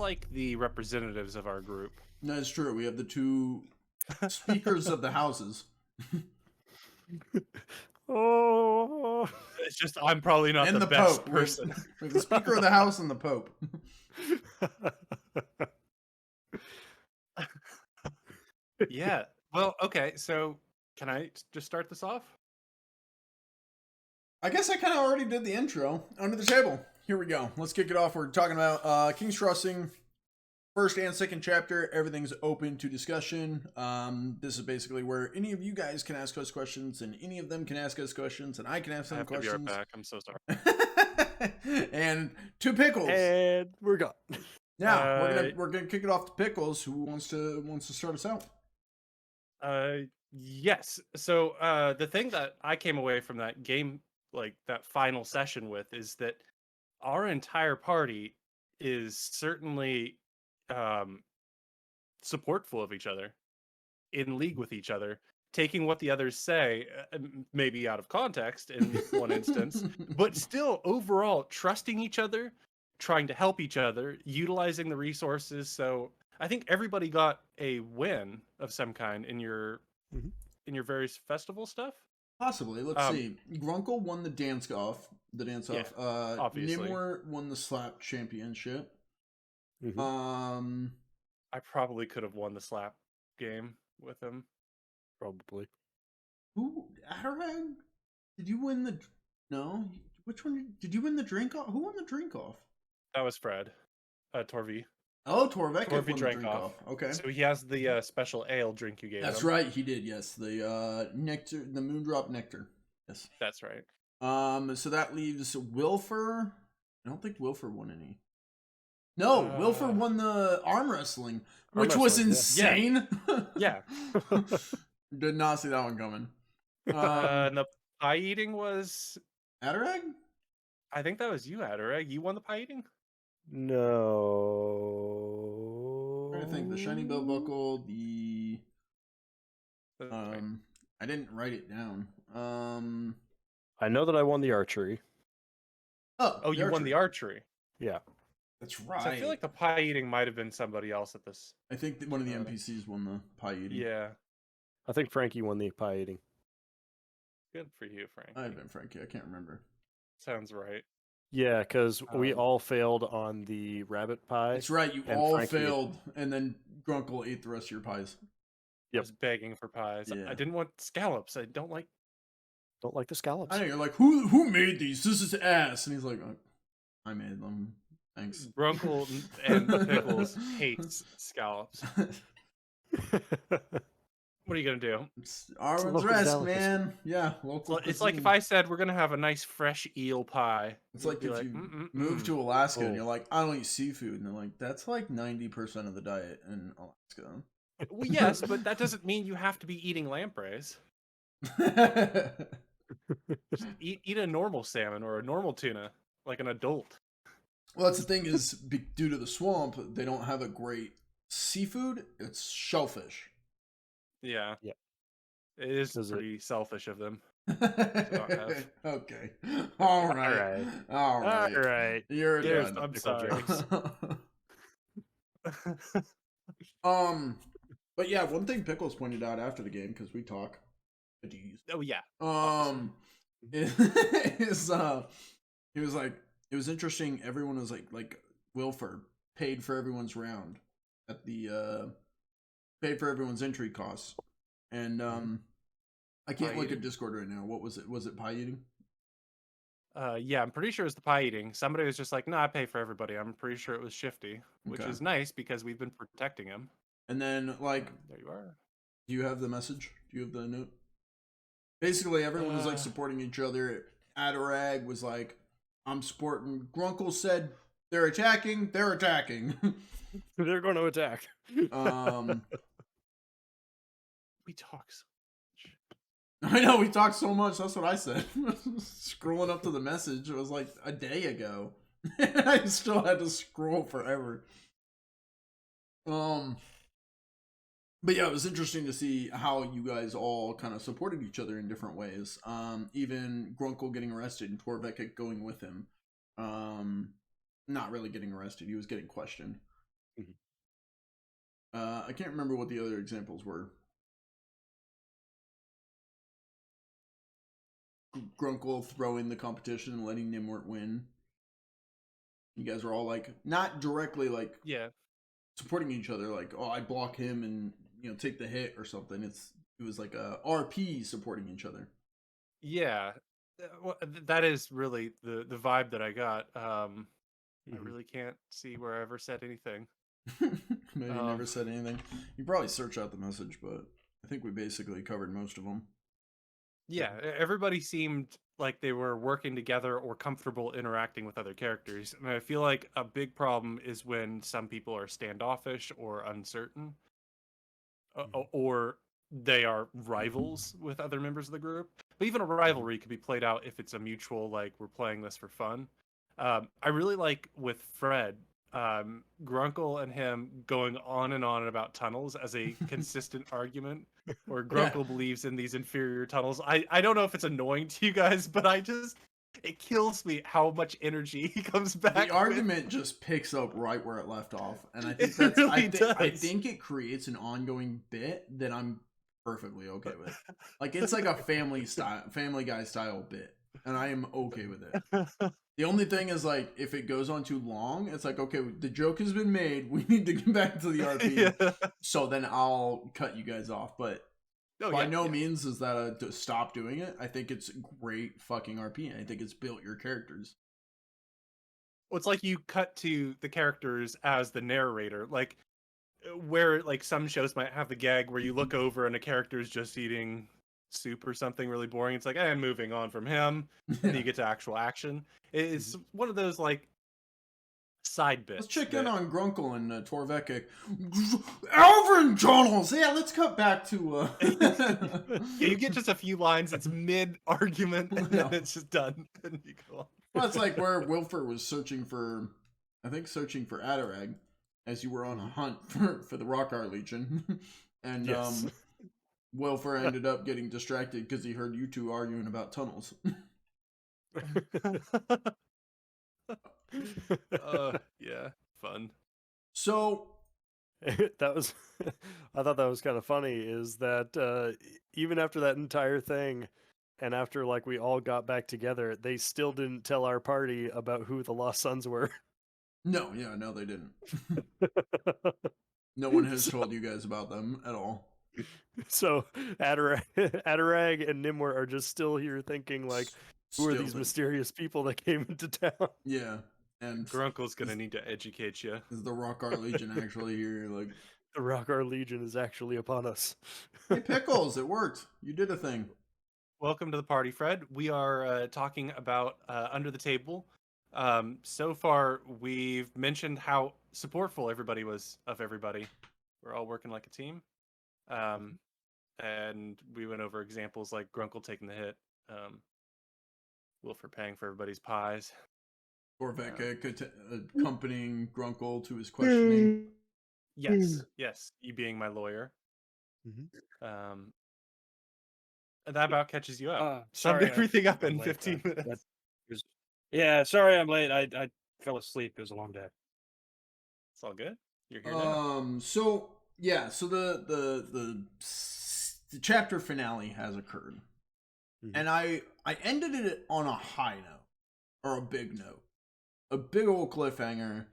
like the representatives of our group. That's true. We have the two speakers of the houses. Oh, It's just I'm probably not And the the best Pope. person. We have the Speaker of the House and the Pope. Yeah. Well, okay. So can I just start this off? I guess I kind of already did the intro. Under the table. Here we go. Let's kick it off. We're talking about King's Crossing, first and second chapter. Everything's open to discussion. This is basically where any of you guys can ask us questions, and any of them can ask us questions, and I can ask I them have to be questions. right back. I'm so sorry. And to Pickles. and we're gone. Yeah, we're gonna kick it off to Pickles. Who wants to start us out? Yes. So the thing that I came away from that game, like that final session with, is that our entire party is certainly supportful of each other, in league with each other, taking what the others say, maybe out of context in one instance, but still overall trusting each other, trying to help each other, utilizing the resources. So I think everybody got a win of some kind in your various festival stuff. Possibly. Let's see. Grunkle won the dance off. Yeah, obviously. Nimor won the slap championship. I probably could have won the slap game with him. Probably. Who? Adarag? Did you win the? No. Which one did you win the drink off? Who won the drink off? That was Fred. Torvi. Oh, Torvik won the drank drink off. Okay. So he has the special ale drink you gave That's him. right. He did. Yes, the nectar, the Moondrop nectar. Yes. That's right. So that leaves Wilfer. I don't think Wilfer won any. No, Wilfer won the arm wrestling, which was insane. Yeah. Did not see that one coming. And the pie eating was Adarag? I think that was you, Adarag. You won the pie eating? No. I think the shiny belt buckle, the Right. I didn't write it down. I know that I won the archery. Oh, you won the archery. Yeah. That's right. So I feel like the pie eating might have been somebody else at this. I think that one of the NPCs won the pie eating. Yeah. I think Frankie won the pie eating. Good for you, Frank. Might have been Frankie. I can't remember. Sounds right. Yeah, because we all failed on the rabbit pie. That's right. You all failed, and then Grunkle ate the rest of your pies. I was begging for pies. Yeah. I didn't want scallops. I don't like the scallops. I know, you're like, who made these? This is ass. And he's like, I made them. Thanks. Grunkle and Pickles hates scallops. What are you gonna do? It's Arwin's rest, man. Yeah, local. It's like if I said we're gonna have a nice fresh eel pie. It's like if you move to Alaska and you're like, I don't eat seafood, and they're like, that's like 90% of the diet in Alaska. Well, yes, but that doesn't mean you have to be eating lampreys. Just eat a normal salmon or a normal tuna, like an adult. Well, that's the thing is, due to the swamp, they don't have a great seafood. It's shellfish. Yeah. It is pretty selfish of them. Okay. All right. You're done. I'm sorry. But yeah, one thing Pickles pointed out after the game, because we talk. Oh yeah. He was like, it was interesting. Everyone was like Wilfer paid for everyone's round at the paid for everyone's entry costs, and I can't look at Discord right now. What was it? Was it pie eating? Yeah, I'm pretty sure it was the pie eating. Somebody was just like, "No, I pay for everybody." I'm pretty sure it was Shifty, which is nice because we've been protecting him. And then, like, there you are. Do you have the message? Do you have the note? Basically, everyone was like supporting each other. Adarag was like, I'm supporting. Grunkle said, they're attacking. They're attacking. They're going to attack. We talk so much. I know, we talked so much. That's what I said. Scrolling up to the message. It was like a day ago. I still had to scroll forever. But yeah, it was interesting to see how you guys all kind of supported each other in different ways. Even Grunkle getting arrested and Torvik going with him. Not really getting arrested. He was getting questioned. Mhm. I can't remember what the other examples were. Grunkle throwing the competition and letting Nimwort win. You guys were all like, not directly like supporting each other, like, oh, I block him and take the hit or something. It was like a RP supporting each other. Yeah, well, that is really the vibe that I got. I really can't see where I ever said anything. No, you never said anything. You probably search out the message, but I think we basically covered most of them. Yeah, everybody seemed like they were working together or comfortable interacting with other characters. And I feel like a big problem is when some people are standoffish or uncertain, or they are rivals with other members of the group. But even a rivalry could be played out if it's a mutual, like, we're playing this for fun. I really like with Fred, Grunkle and him going on and on about tunnels as a consistent argument, where Grunkle believes in these inferior tunnels. I don't know if it's annoying to you guys, but it kills me how much energy he comes back The argument with. just picks up right where it left off, and I think I think it creates an ongoing bit that I'm perfectly okay with. Like, it's like a Family Guy style bit, and I am okay with it. The only thing is, like, if it goes on too long, it's like, okay, the joke has been made. We need to get back to the RP. Yeah. So then I'll cut you guys off. But by no means is that to stop doing it. I think it's great fucking RP. I think it's built your characters. Well, it's like you cut to the characters as the narrator, like where like some shows might have the gag where you look over and a character is just eating soup or something really boring. It's like, I'm moving on from him, and then you get to actual action. It's one of those like side bits. Let's check in on Grunkle and Torvekik. Alvin tunnels! Yeah, let's cut back to... You get just a few lines, it's mid-argument, and then it's just done. And you go on. Well, it's like where Wilfer was searching for Adarag, as you were on a hunt for the Rockar Legion. And Wilfer ended up getting distracted because he heard you two arguing about tunnels. Yeah, fun. So that was I thought that was kind of funny, is that even after that entire thing, and after like we all got back together, they still didn't tell our party about who the Lost Sons were. No, they didn't. No one has told you guys about them at all. So Adarag and Nimwort are just still here thinking like, who are these mysterious people that came into town? Yeah. And Grunkle's gonna need to educate you. Is the Rockar Legion actually here? Like, the Rockar Legion is actually upon us. Hey, Pickles, it worked. You did a thing. Welcome to the party, Fred. We are talking about Under the Table. So far, we've mentioned how supportful everybody was of everybody. We're all working like a team. And we went over examples like Grunkle taking the hit, Wilfer paying for everybody's pies. Torvekik accompanying Grunkle to his questioning. Yes, you being my lawyer. That about catches you up. Summed everything up in 15 minutes. Yeah, sorry I'm late. I fell asleep. It was a long day. It's all good. You're here now. So the chapter finale has occurred, and I ended it on a high note, or a big note, a big old cliffhanger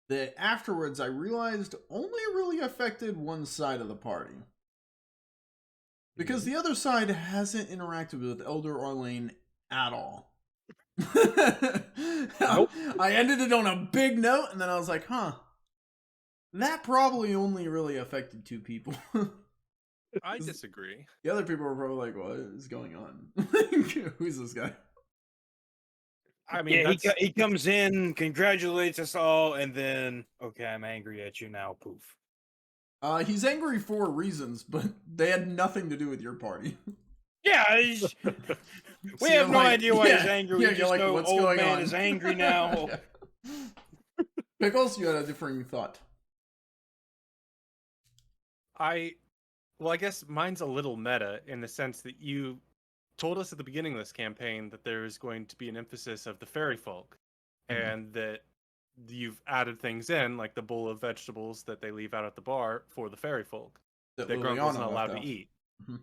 that afterwards I realized only really affected one side of the party. Because the other side hasn't interacted with Elder Orlane at all. Nope. I ended it on a big note, and then I was like, that probably only really affected two people. I disagree. The other people were probably like, what is going on? Who's this guy? I mean, he comes in, congratulates us all, and then, okay, I'm angry at you now, poof. He's angry for reasons, but they had nothing to do with your party. Yeah, we have no idea why he's angry. We just know what's old man is angry now. Pickles, you had a differing thought. I guess mine's a little meta in the sense that you told us at the beginning of this campaign that there's going to be an emphasis of the fairy folk, and that you've added things in, like the bowl of vegetables that they leave out at the bar for the fairy folk that Grunkle's not allowed to eat. Mm-hmm.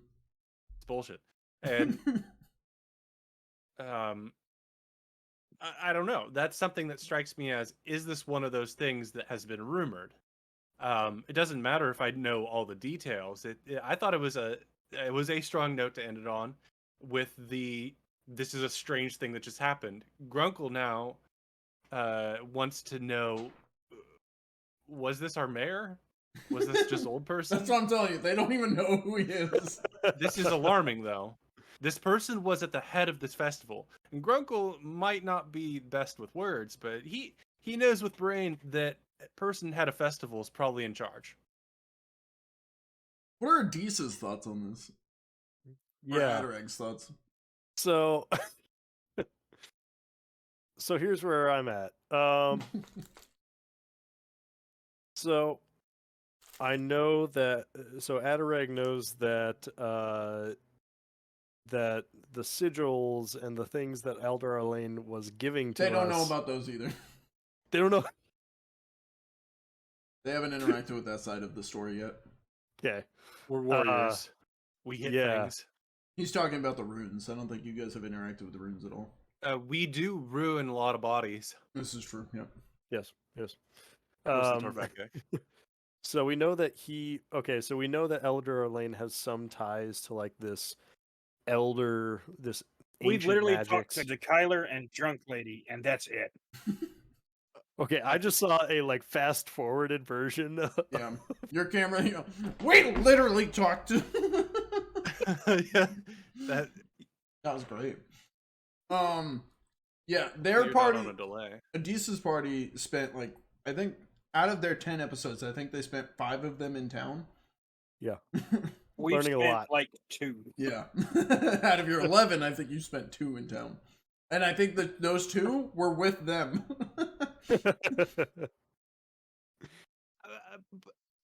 It's bullshit. And I don't know. That's something that strikes me as, is this one of those things that has been rumored? It doesn't matter if I know all the details. I thought it was a strong note to end it on, with this is a strange thing that just happened. Grunkle now wants to know, was this our mayor? Was this just old person? That's what I'm telling you. They don't even know who he is. This is alarming, though. This person was at the head of this festival, and Grunkle might not be best with words, but he knows with brain that person head of festival is probably in charge. What are Adisa's thoughts on this? Yeah. Or Adarag's thoughts? So, so here's where I'm at. So I know that. So Adarag knows that that the sigils and the things that Elder Arlane was giving to us. They don't know about those either. They don't know. They haven't interacted with that side of the story yet. Okay. We're warriors. We hit things. He's talking about the runes. I don't think you guys have interacted with the runes at all. We do ruin a lot of bodies. This is true. Yep. Yes. Yes. So we know that so we know that Elder Arlane has some ties to like this elder, this We've literally magics. talked to the Kyler and Drunk Lady, and that's it. Okay, I just saw a like fast forwarded version. Yeah, your camera. We literally talked to. Yeah, that was great. Yeah, their party on a delay. Adisa's party spent like, I think out of their 10 episodes, I think they spent 5 of them in town. Yeah. We've Learning spent a lot. like 2. Yeah. Out of your 11, I think you spent 2 in town. And I think that those 2 were with them.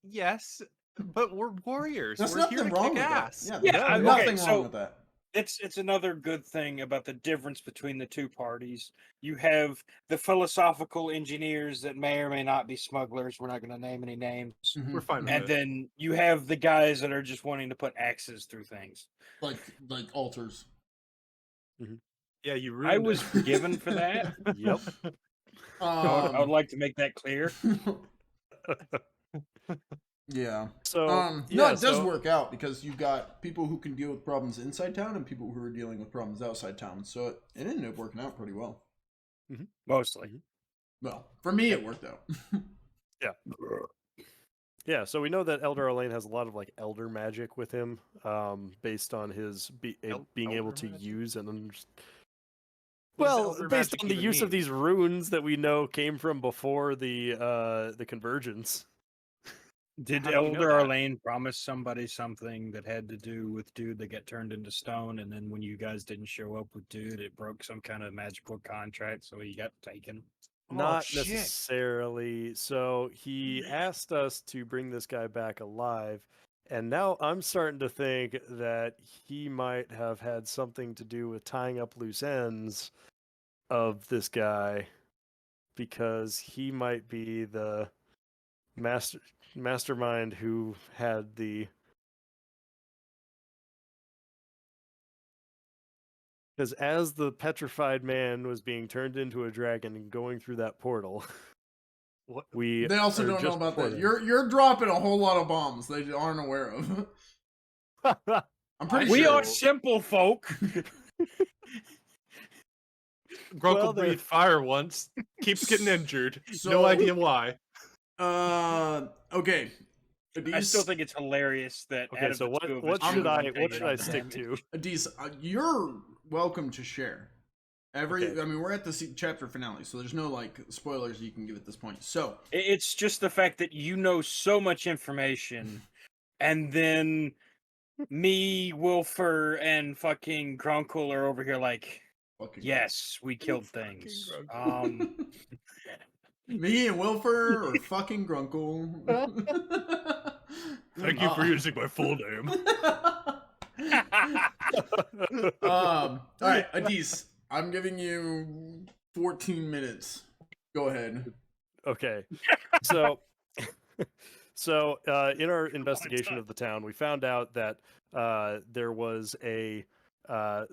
Yes, but we're warriors. There's We're here nothing to wrong kick with ass. that. Yeah, nothing okay, wrong with that. It's another good thing about the difference between the two parties. You have the philosophical engineers that may or may not be smugglers. We're not going to name any names. Mhm. We're fine with And it. then you have the guys that are just wanting to put axes through things. Like altars. Yeah, you ruined I was it. forgiven for that. Yep. I would like to make that clear. Yeah. So no, it does work out because you've got people who can deal with problems inside town and people who are dealing with problems outside town. So it ended up working out pretty well. Mostly. Well, for me, it worked out. Yeah. Yeah, so we know that Elder Arlane has a lot of like elder magic with him, based on his being able to magic? use and What does well, elder based magic on the even use of mean? these runes that we know came from before the convergence. Did How do you know Elder that? Arlane promise somebody something that had to do with dude that got turned into stone, and then when you guys didn't show up with dude, it broke some kind of magical contract, so he got taken? Not shit. necessarily. So he asked us to bring this guy back alive, and now I'm starting to think that he might have had something to do with tying up loose ends of this guy, because he might be the mastermind who had the. Because as the petrified man was being turned into a dragon and going through that portal, we They also are don't know just about that. reporting. You're dropping a whole lot of bombs they aren't aware of. I'm pretty We sure. are simple folk. Grunkle Well, they're- breathed fire once, keeps getting injured. So- No idea why. Okay. I still think it's hilarious that. Okay, out of so the what two of what us, should I'm I taking what should all I the stick damage. to? Adis, you're welcome to share. Okay. I mean, we're at the chapter finale, so there's no like spoilers you can give at this point. So It's just the fact that you know so much information, and then me, Wilfer, and fucking Grunkle are over here like, fucking yes, we killed things. me and Wilfer are fucking Grunkle. Thank you for using my full name. All right, Adis, I'm giving you 14 minutes. Go ahead. Okay. So, in our investigation of the town, we found out that there was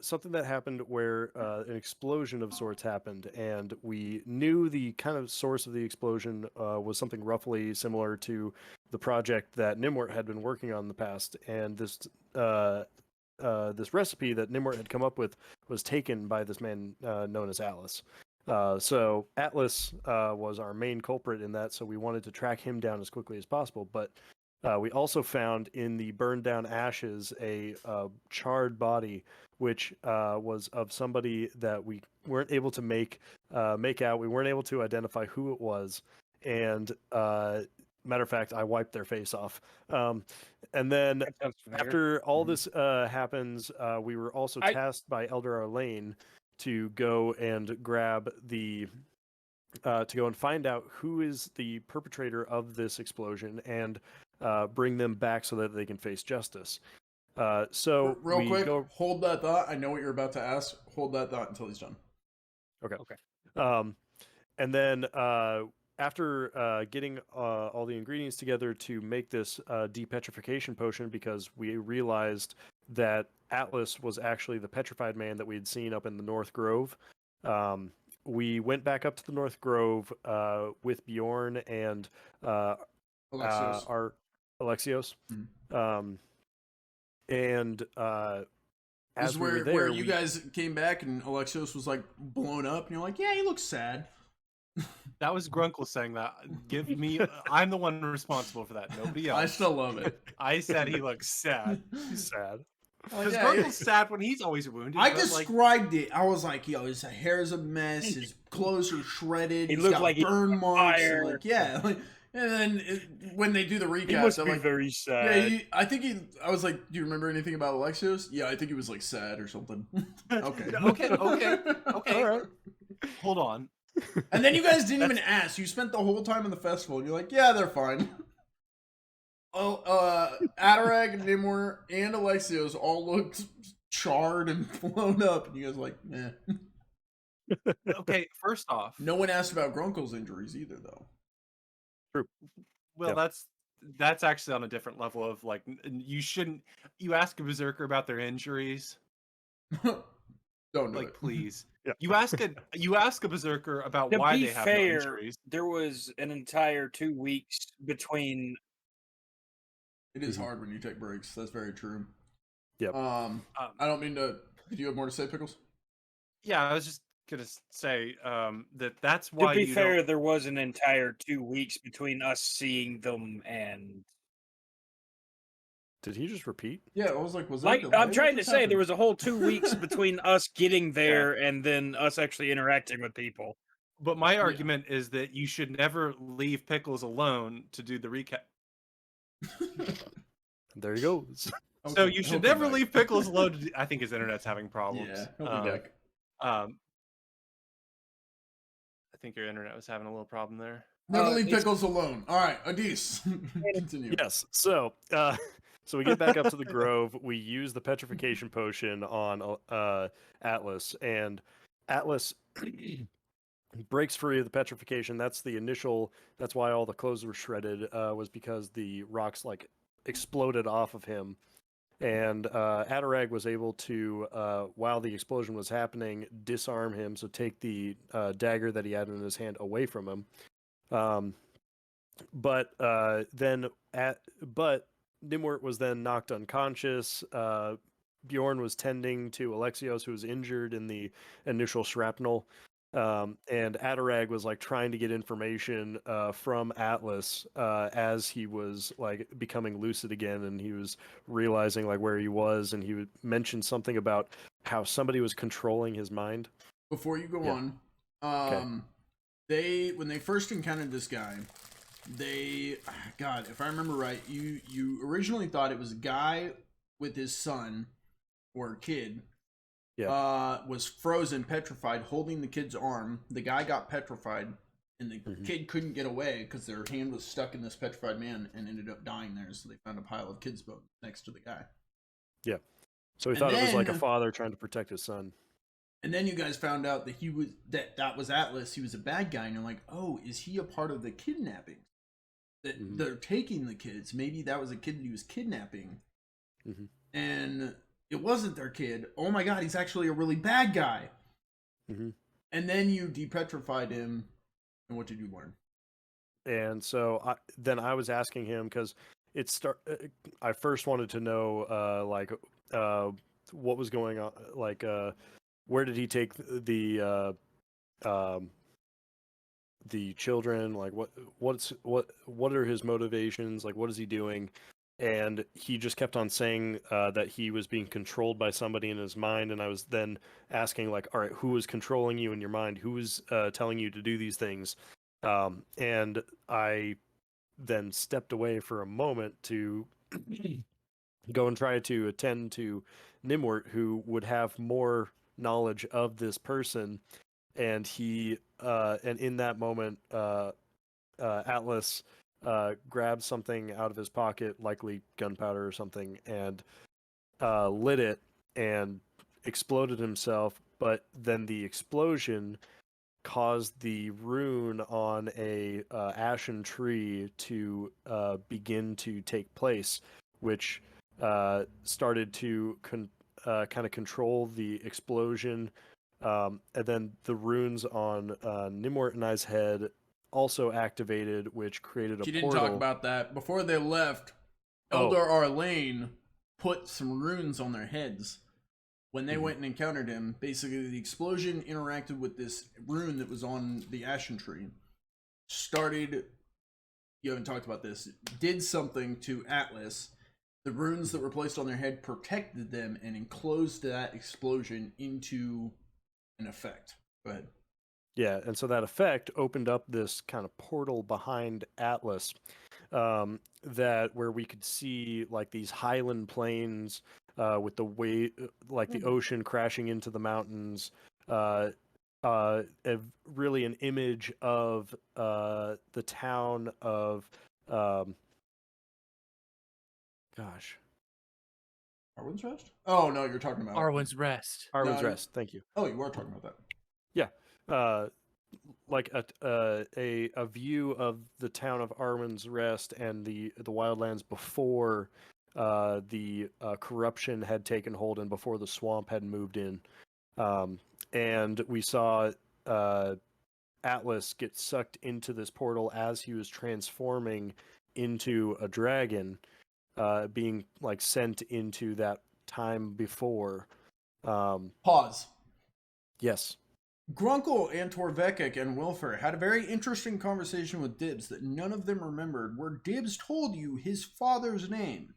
something that happened where an explosion of sorts happened, and we knew the kind of source of the explosion was something roughly similar to the project that Nimwort had been working on in the past, and this recipe that Nimwort had come up with was taken by this man known as Atlas. So Atlas was our main culprit in that, so we wanted to track him down as quickly as possible. But we also found in the burned down ashes a charred body, which was of somebody that we weren't able to make out. We weren't able to identify who it was, and matter of fact, I wiped their face off. And then That sounds familiar. after all this happens, we were also tasked by Elder Arlane to go and grab the to go and find out who is the perpetrator of this explosion and bring them back so that they can face justice. So real quick, hold that thought. I know what you're about to ask. Hold that thought until he's done. Okay. And then after getting all the ingredients together to make this depetrification potion, because we realized that Atlas was actually the petrified man that we had seen up in the North Grove, we went back up to the North Grove with Bjorn and Alexios. our Alexios. Mm-hmm. And this as is we were there, where you guys came back and Alexios was like blown up, and you're like, yeah, he looks sad. That was Grunkle saying that. Give me. I'm the one responsible for that. Nobody else. I still love it. I said he looks sad. He's sad. Because Grunkle's sad when he's always wounded. I described it. I was like, yo, his hair's a mess. His clothes are shredded. He He's looks got like burn marks. fire. Like, yeah. And then when they do the recap, He must they're be like, very sad. yeah, I was like, do you remember anything about Alexios? Yeah, I think he was like sad or something. Okay. Okay. All right. Hold on. And then you guys didn't even ask. You spent the whole time in the festival, and you're like, yeah, they're fine. Adarag, Nimwort, and Alexios all looked charred and blown up, and you guys were like, eh. Okay, first off. No one asked about Grunkle's injuries either, though. True. Well, Yeah. that's actually on a different level of like, you ask a berserker about their injuries. Don't do like, it. please. Yeah. You ask a berserker about To why be they have fair, no injuries. there was an entire 2 weeks between. It is hard when you take breaks. That's very true. Yep. I don't mean to. Did you have more to say, Pickles? Yeah, I was just gonna say that's why. To be fair, there was an entire 2 weeks between us seeing them and. Did he just repeat? Yeah, I was like, was Like, that I'm trying to say, there was a whole 2 weeks between us getting there and then us actually interacting with people. But my argument is that you should never leave Pickles alone to do the recap. There he goes. So you should never leave Pickles alone to do... I think his internet's having problems. Yeah, he'll be back. I think your internet was having a little problem there. Never leave Pickles alone. All right, Adis. Continue. Yes. So we get back up to the Grove. We use the petrification potion on Atlas, and Atlas breaks free of the petrification. That's why all the clothes were shredded, was because the rocks like exploded off of him. And Adarag was able to, while the explosion was happening, disarm him, so take the dagger that he had in his hand away from him. But Nimwort was then knocked unconscious. Bjorn was tending to Alexios, who was injured in the initial shrapnel. And Adarag was like trying to get information from Atlas as he was like becoming lucid again, and he was realizing like where he was, and he would mention something about how somebody was controlling his mind. Before you go on, when they first encountered this guy, God, if I remember right, you originally thought it was a guy with his son or kid. Yeah. Was frozen, petrified, holding the kid's arm. The guy got petrified, and the kid couldn't get away because their hand was stuck in this petrified man and ended up dying there. So they found a pile of kids' bones next to the guy. Yeah. So he thought it was like a father trying to protect his son. And then you guys found out that that was Atlas. He was a bad guy, and you're like, oh, is he a part of the kidnapping? That they're taking the kids. Maybe that was a kid that he was kidnapping, and it wasn't their kid. Oh my god, he's actually a really bad guy. And then you depetrified him, and what did you learn? And so then I was asking him because I first wanted to know what was going on, where did he take the children, like what are his motivations, like what is he doing? And he just kept on saying that he was being controlled by somebody in his mind, and I was then asking, like, all right, who is controlling you in your mind? Who is telling you to do these things? And I then stepped away for a moment to go and try to attend to Nimwort, who would have more knowledge of this person. And and in that moment, Atlas grabbed something out of his pocket, likely gunpowder or something, and lit it and exploded himself. But then the explosion caused the rune on a ashen tree to begin to take place, which started to kind of control the explosion. And then the runes on Nimwort and I's head also activated, which created a She portal. didn't talk about that. Before they left, Elder Arlane put some runes on their heads. When they went and encountered him, basically the explosion interacted with this rune that was on the ashen tree. You haven't talked about this, did something to Atlas. The runes that were placed on their head protected them and enclosed that explosion into an effect. Go ahead. Yeah, and so that effect opened up this kind of portal behind Atlas, where we could see like these highland plains with the the ocean crashing into the mountains. Really an image of the town of Arwin's Rest? Oh no, you're talking about Arwin's Rest. Arwin's Rest. Thank you. Oh, you were talking about that. Yeah. Like a view of the town of Arwin's Rest and the wildlands before the corruption had taken hold and before the swamp had moved in. And we saw Atlas get sucked into this portal as he was transforming into a dragon, being like sent into that time before. Pause. Yes. Grunkle and Torvekik and Wilfer had a very interesting conversation with Dibs that none of them remembered, where Dibs told you his father's name.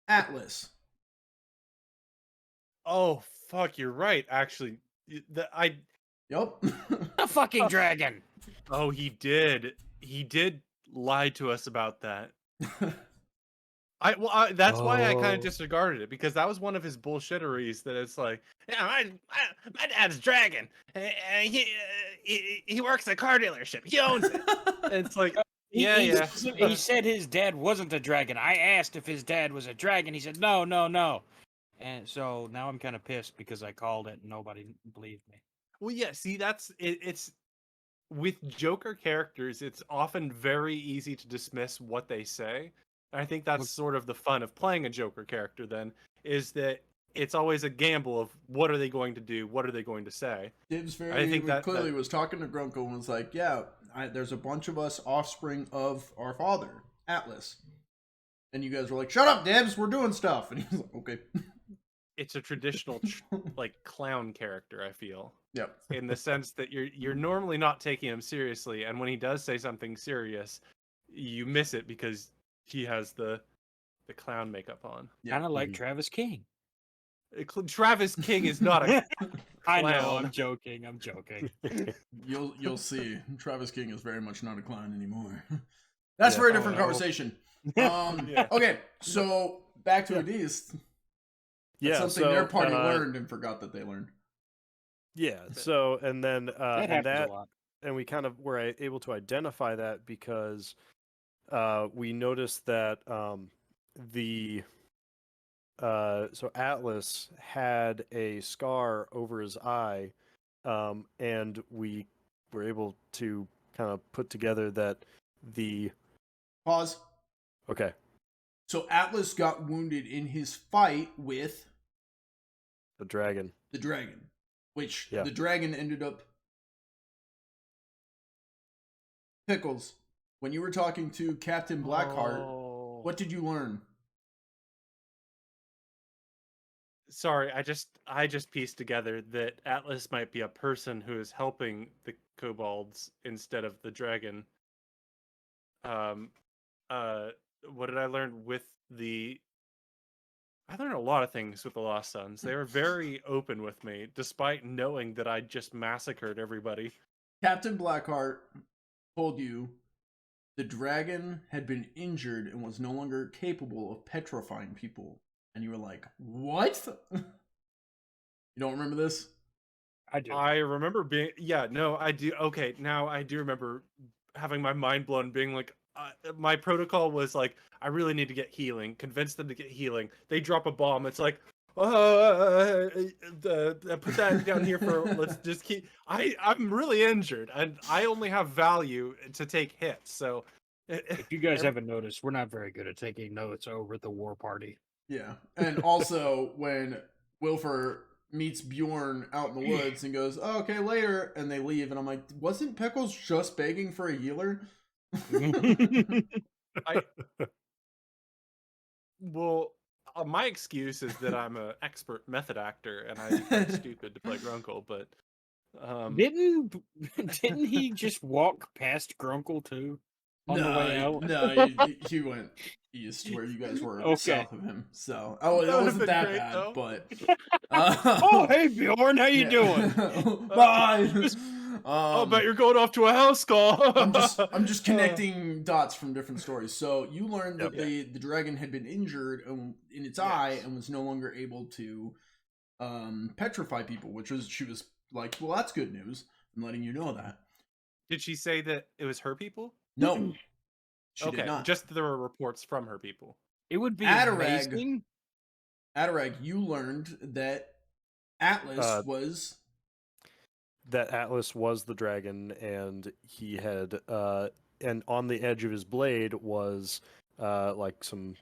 Atlas. Oh, fuck, you're right, actually. Yup. The fucking dragon. Oh, he did. He did lie to us about that. That's why I kind of disregarded it, because that was one of his bullshitteries. That it's like, yeah, my dad's dragon. He works at a car dealership. He owns it. And it's like, yeah. He said his dad wasn't a dragon. I asked if his dad was a dragon. He said no. And so now I'm kind of pissed because I called it and nobody believed me. Well, yeah. See, that's it. It's with Joker characters. It's often very easy to dismiss what they say. I think that's sort of the fun of playing a Joker character, then, is that it's always a gamble of what are they going to do, what are they going to say. Dibs clearly was talking to Grunkle and was like, yeah, there's a bunch of us offspring of our father, Atlas. And you guys were like, shut up, Dibs, we're doing stuff. And he was like, okay. It's a traditional like clown character, I feel. Yep. In the sense that you're normally not taking him seriously, and when he does say something serious, you miss it because he has the clown makeup on. Kind of like Travis King. Travis King is not a I know, I'm joking. You'll see. Travis King is very much not a clown anymore. That's a very different conversation. Okay, so back to Adis. That's something their party learned and forgot that they learned. Yeah. So and then that happens a lot. And we kind of were able to identify that because we noticed that the so Atlas had a scar over his eye, and we were able to kind of put together that the Pause. okay. So Atlas got wounded in his fight with The dragon. the dragon, which Yeah. the dragon ended up. Pickles, when you were talking to Captain Blackheart, Oh. what did you learn? Sorry, I just pieced together that Atlas might be a person who is helping the kobolds instead of the dragon. Um, what did I learn with the? I learned a lot of things with the Lost Sons. They were very open with me, despite knowing that I just massacred everybody. Captain Blackheart told you the dragon had been injured and was no longer capable of petrifying people. And you were like, what? You don't remember this? I do. I remember being, yeah, no, I do. Okay, now I do remember having my mind blown, being like, my protocol was like, I really need to get healing. Convince them to get healing. They drop a bomb. It's like, put that down here for. Let's just keep. I'm really injured, and I only have value to take hits. So, If you guys haven't noticed, we're not very good at taking notes over at the war party. Yeah. And also, when Wilfer meets Bjorn out in the woods and goes, oh, okay, later, and they leave, and I'm like, wasn't Pickles just begging for a healer? well, my excuse is that I'm an expert method actor, and I'd be kind of stupid to play Grunkle, but. Didn't he just walk past Grunkle too on the way out? No, he went east where you guys were Okay. south of him. So it That would've wasn't been that great, bad, though. but Oh, hey Bjorn, how you doing? Bye. I'll bet you're going off to a house call. I'm just connecting dots from different stories. So you learned that Yep. the dragon had been injured in its eye and was no longer able to petrify people, which was she was like, well, that's good news. I'm letting you know that. Did she say that it was her people? No, she Okay, did not. just there were reports from her people. It would be Adarag. amazing. Adarag, you learned that Atlas was That Atlas was the dragon, and he had and on the edge of his blade was like some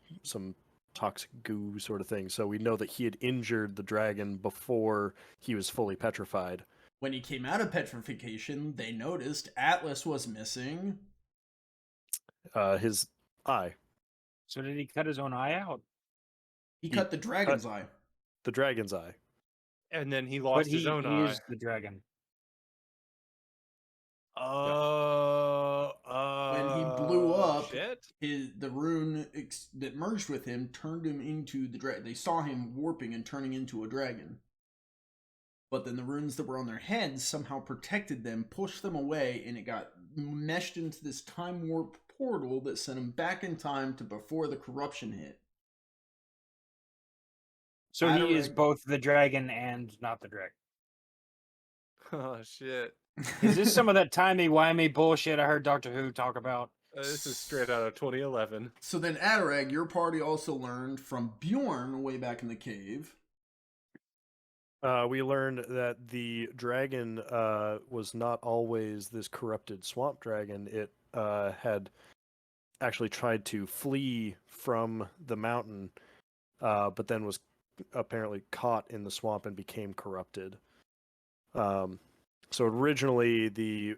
toxic goo sort of thing. So we know that he had injured the dragon before he was fully petrified. when he came out of petrification. They noticed Atlas was missing His eye, So did he cut his own eye out? He cut the dragon's eye. the dragon's eye. And then he But lost his own eye. is the dragon. When he blew up, shit. the rune that merged with him turned him into the dragon. They saw him warping and turning into a dragon. But then the runes that were on their heads somehow protected them, pushed them away, and it got meshed into this time warp portal that sent him back in time to before the corruption hit. So he is Adarag- both the dragon and not the dragon. Oh shit. Is this some of that timey-wimey bullshit I heard Doctor Who talk about? This is straight out of 2011. So then, Adarag, your party also learned from Bjorn way back in the cave. We learned that the dragon was not always this corrupted swamp dragon. It had actually tried to flee from the mountain, but then was apparently caught in the swamp and became corrupted. So originally, the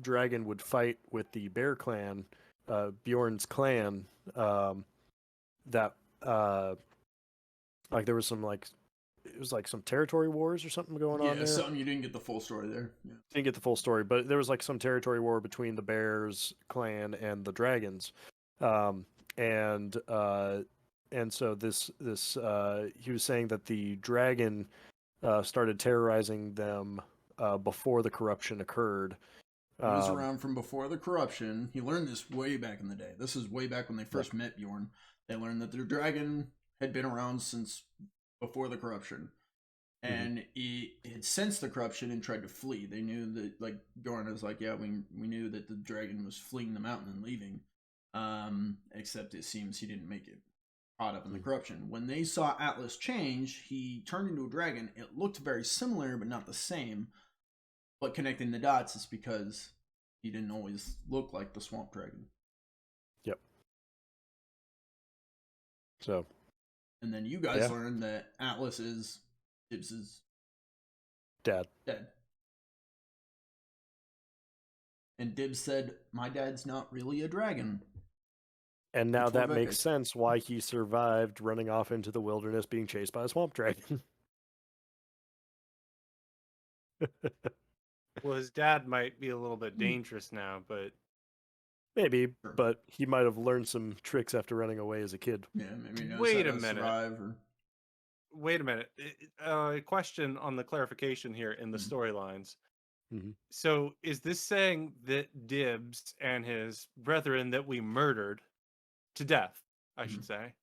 dragon would fight with the Bear Clan, Bjorn's clan. That like there was some it was like some territory wars or something going on there. Something you didn't get the full story there. Yeah. Didn't get the full story, but there was like some territory war between the Bears clan and the Dragons, and so this he was saying that the dragon started terrorizing them before the corruption occurred. He was around from before the corruption. He learned this way back in the day. This is way back when they first met Bjorn. They learned that their dragon had been around since before the corruption. And he had sensed the corruption and tried to flee. They knew that, like, Bjorn was like, yeah, we knew that the dragon was fleeing the mountain and leaving. Except it seems he didn't make it. caught up in the corruption. When they saw Atlas change, he turned into a dragon. It looked very similar, but not the same. But connecting the dots is because he didn't always look like the swamp dragon. Yep. So. And then you guys learned that Atlas is Dibs' dad. And Dibs said, "My dad's not really a dragon." And now that makes sense why he survived running off into the wilderness being chased by a swamp dragon. Well, his dad might be a little bit dangerous now, but maybe, but he might have learned some tricks after running away as a kid. Yeah, maybe knows wait how a to minute. survive or... Wait a minute. A question on the clarification here in the storylines. Mm-hmm. So, is this saying that Dibs and his brethren that we murdered to death, I should say,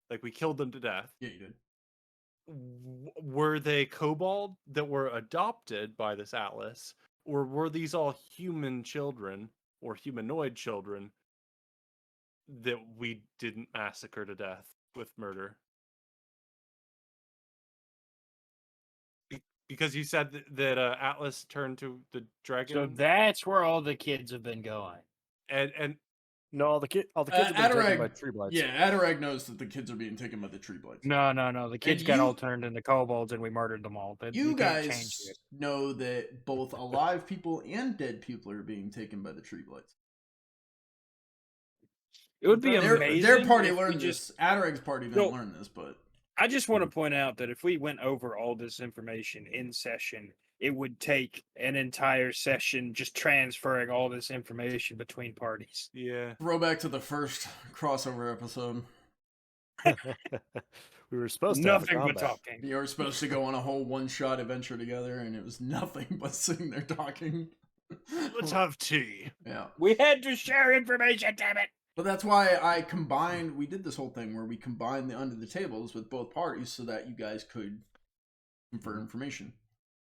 like we killed them to death? Yeah, you did. Were they kobold that were adopted by this Atlas, or were these all human children or humanoid children that we didn't massacre to death with murder? Because you said that Atlas turned to the dragon. So that's where all the kids have been going. And no, all the kids have been taken by tree blights. Yeah, Adarag knows that the kids are being taken by the tree blights. No. The kids got all turned into kobolds and we murdered them all. You guys know that both alive people and dead people are being taken by the tree blights. It would be amazing. Their party learned this. Adarag's party didn't learn this, but... I just want to point out that if we went over all this information in session, it would take an entire session just transferring all this information between parties. Yeah. Throwback to the first crossover episode. We were supposed to nothing but talking. You were supposed to go on a whole one-shot adventure together, and it was nothing but sitting there talking. Let's have tea. Yeah. We had to share information, damn it! But that's why we did this whole thing where we combined the under the tables with both parties so that you guys could confer information.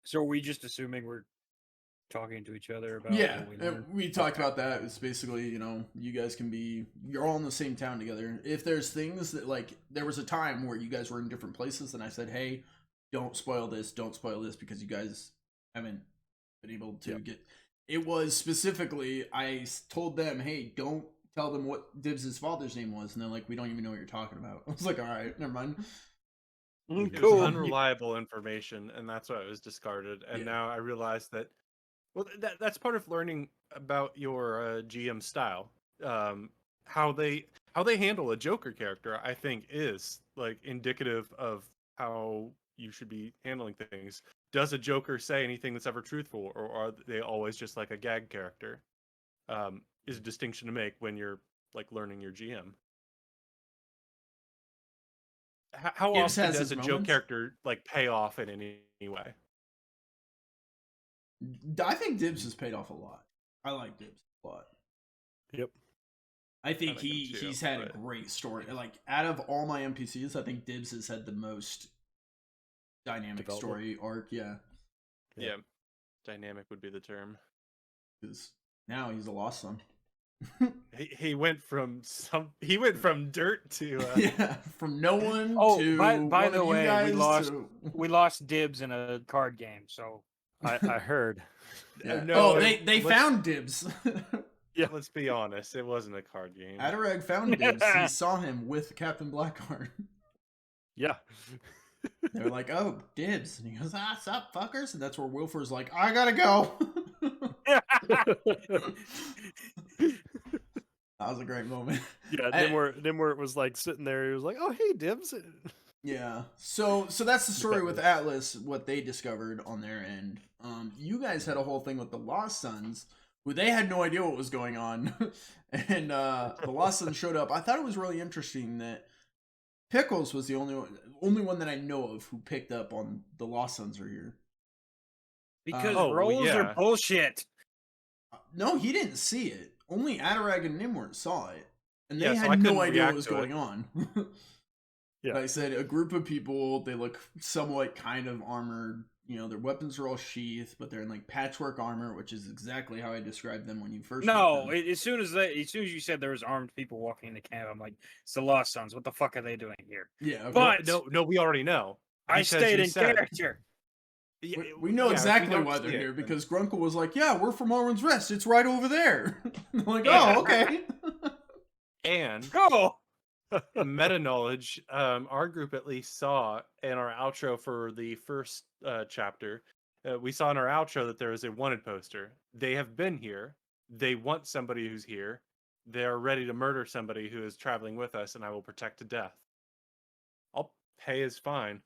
So are we just assuming we're talking to each other about what we learned? We talked about that. It's basically, you guys you're all in the same town together. If there's things that, like, there was a time where you guys were in different places and I said, hey, don't spoil this because you guys haven't been able to get... It was specifically, I told them, hey, don't tell them what Dibs' father's name was, and they're like, we don't even know what you're talking about. I was like, all right, never mind. It was unreliable information, and that's why it was discarded. And now I realize that, well, that's part of learning about your GM style. How they handle a Joker character, I think, is like indicative of how you should be handling things. Does a Joker say anything that's ever truthful, or are they always just like a gag character? Is a distinction to make when you're like learning your GM. How often does a joke character like pay off in any way? I think Dibs has paid off a lot. I like Dibs a lot. Yep. I think he's had a great story. Like, out of all my NPCs, I think Dibs has had the most dynamic story arc. Yeah. Dynamic would be the term. Because now he's a lost son. he went from dirt to from no one to by the way, we lost Dibs in a card game, so I heard. They found Dibs. Yeah, let's be honest, it wasn't a card game. Adarag found Dibs. He saw him with Captain Blackheart. Yeah. They were like, oh, Dibs. And he goes, sup, fuckers? And that's where Wilfer's like, I gotta go. That was a great moment. Yeah, then where it was like sitting there, he was like, oh, hey, Dibs. Yeah. So that's the story with Atlas, what they discovered on their end. You guys had a whole thing with the Lost Sons, who they had no idea what was going on. And the Lost Sons showed up. I thought it was really interesting that Pickles was the only one that I know of who picked up on the Lost Sons are here. Because rolls are bullshit. No, he didn't see it. Only Adarag and Nimwort saw it. And they had no idea what was going on. Yeah. Like I said, a group of people, they look somewhat kind of armored, their weapons are all sheathed, but they're in like patchwork armor, which is exactly how I described them when you first. No, met them. as soon as you said there was armed people walking in the camp, I'm like, it's the Lost Sons. What the fuck are they doing here? Yeah, okay. But no, we already know. I stayed you in said- character. We know exactly don't why see they're it, here then- because Grunkle was like, "Yeah, we're from Arwin's Rest. It's right over there." I'm like, Yeah. oh, okay. And Go. meta knowledge, our group at least saw in our outro for the first chapter, we saw in our outro that there is a wanted poster. They have been here. They want somebody who's here. They are ready to murder somebody who is traveling with us, and I will protect to death. I'll pay his fine.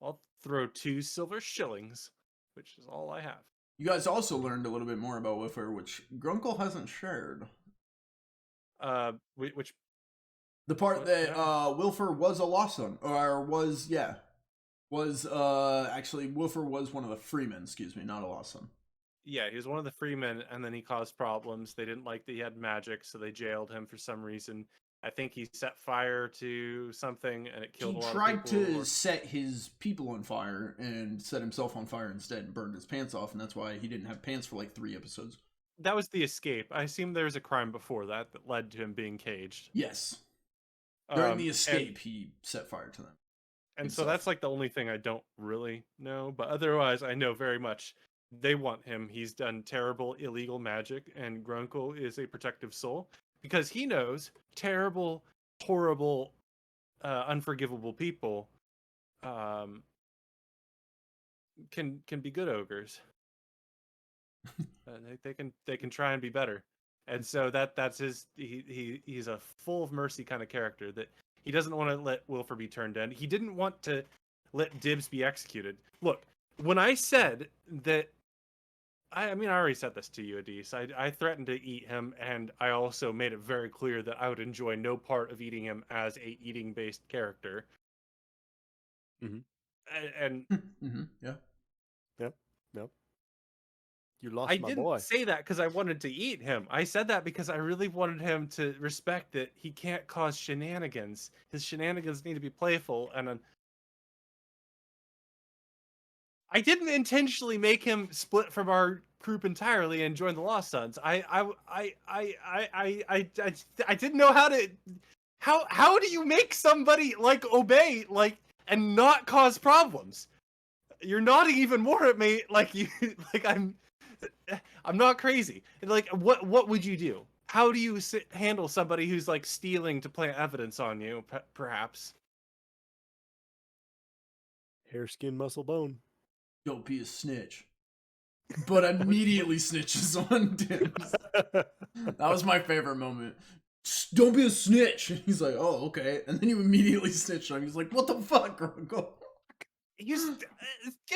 I'll throw 2 silver shillings, which is all I have. You guys also learned a little bit more about Wiffer, which Grunkle hasn't shared. Which The part What? that Wilfer was a Lost Son, actually Wilfer was one of the freemen. Excuse me, not a Lost Son. yeah, he was one of the freemen, and then he caused problems. They didn't like that he had magic, so they jailed him for some reason. I think he set fire to something, and it killed He a lot tried of people. to set his people on fire and set himself on fire instead and burned his pants off, and that's why he didn't have pants for like 3 episodes. That was the escape. I assume there was a crime before that led to him being caged. Yes. During the and- escape, he set fire to them. And so himself. that's like the only thing I don't really know. But otherwise, I know very much they want him. He's done terrible illegal magic, and Grunkle is a protective soul because he knows terrible, horrible, unforgivable people can be good ogres. They can try and be better. And so that's his. He's a full of mercy kind of character that he doesn't want to let Wilfer be turned in. He didn't want to let Dibs be executed. Look, when I said that, I mean, I already said this to you, Adis. I threatened to eat him, and I also made it very clear that I would enjoy no part of eating him as a eating-based character. Mhm. And Yeah. Yep. You lost I my didn't boy. say that because I wanted to eat him. I said that because I really wanted him to respect that he can't cause shenanigans. His shenanigans need to be playful, and I didn't intentionally make him split from our group entirely and join the Lost Sons. I didn't know how to. How do you make somebody like obey and not cause problems? You're nodding even more at me like you like I'm not crazy. Like what would you do? How do you handle somebody who's like stealing to plant evidence on you? Perhaps. Hair, skin, muscle, bone. Don't be a snitch. But immediately snitches on Dibs. That was my favorite moment. Don't be a snitch. And he's like, oh, okay. And then you immediately snitch on him. He's like, what the fuck, Grunkle? Get